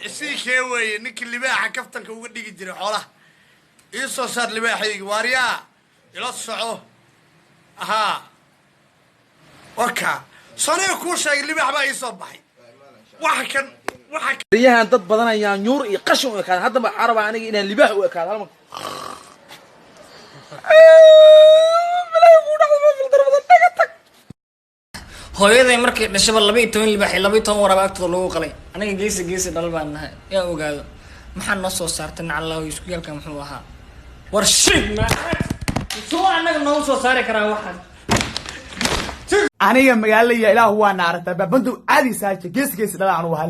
سيكي وي نك اللباحة كفتنك وقدي جري حوله يسو صار لباحي واريا يلصعوه ها وكا صنيع كوشا اللباح بقى يصبحي وحكن ريان dad badan ayaa nyuur iyo qashin u ekaan hadda ma araba aniga inaan libaax u ekaado hal ma hooyaday markay dhashaba 12 libaax 12 waraba agtooda lagu qalay aniga geesi dhal baan nahay yaa ogaado maxaa noo soo saartay nacallahu isku yalka muxuu ahaa war shid ma soo anaga noo soo saari karaa waxan aniga magaalada ilaahu waa naarta babandu aadi saaje geesi dhalaan waa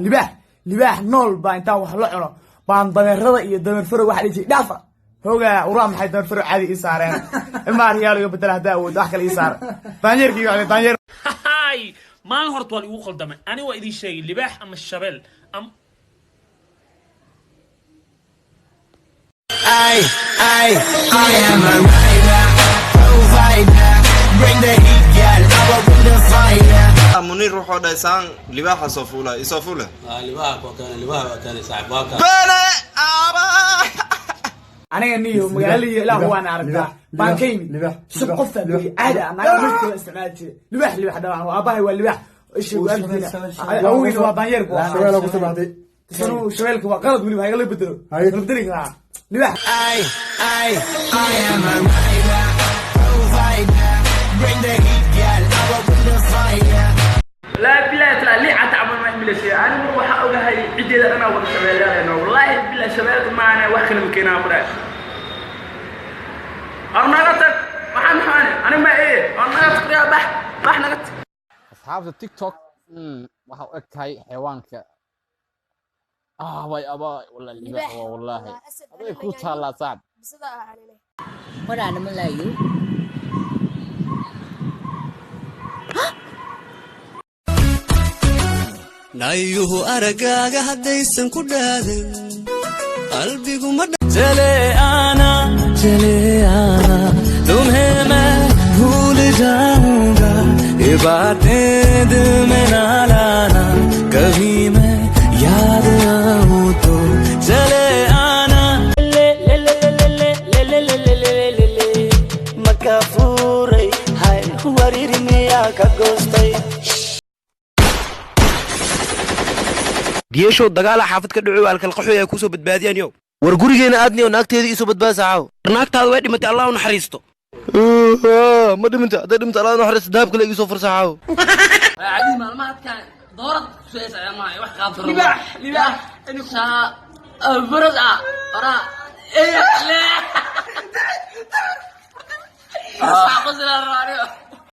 libaax nool baa inta wax la cuno baan dameerada iyo dameer faro waxa dhigi dhaafa hooga uraa maxay dameer faro caadi ii saareen ima riyaal iyo bedel hadaa awood wax kale ii saar daanyeerkii waa daanyeer hay maan horta waa igu qaldamay ani waa idin sheegay libaax ama shabeel am I am a rider, provider, bring the heat, girl, I will bring the fire. منير روحو دايسان لباحة صفولة يصفولة لباحة كان صاحبك بلا أبا aniga niyo magaalada ilaahu waa naarta baan ka yimid sub qofta caada anaga markii isticmaalay libaax dhalaan waa abahay waa libaax isha waalidina awgeed waa daanyeer ku shabeelka ku sabaaday sanu shabeelka waa qalad wali hayga la bedelo bedeli karaa libaax I am a rider, provider, bring the heat, girl, I will bring the fire. لا بالله طلع لي عتعمل ما يعمل شيء انا بروح اوجه هاي عدي انا ولا شباب والله بالله شباب معنا وخل مكينا امراه انا قلت محمد حاني انا ما ايه انا قلت يا بح نقت اصحاب التيك توك waxa u egtahay xayawaanka way aba wala libaax wallahi aday ku taala saad bisada halile walaana malaayo nayuhu aragaaga hadaysan ku dhaadan qalbigu ma चले आना तुम्हें मैं भूल जाऊंगा ये बातें दिल में ना लाना कभी मैं याद आऊं तो चले आना मकाफूरे हाय वरीर मिया का गोस्ते ديشو دغالا حافظ كدعو halka qaxooy ay ku soo badbaadiyaan yow war gurigeena aadni oo naagteedii isu badbaasaaw naagtaadu way dhimatay Allah u naxariisto ma dhimanto aday dhimta Allah u naxariisto daab kale igu soo farsaaw عادي معلومات كان دورك سويس ما wax qaab daro libaax insha برزع ورا ايه لا اصحاب الراديو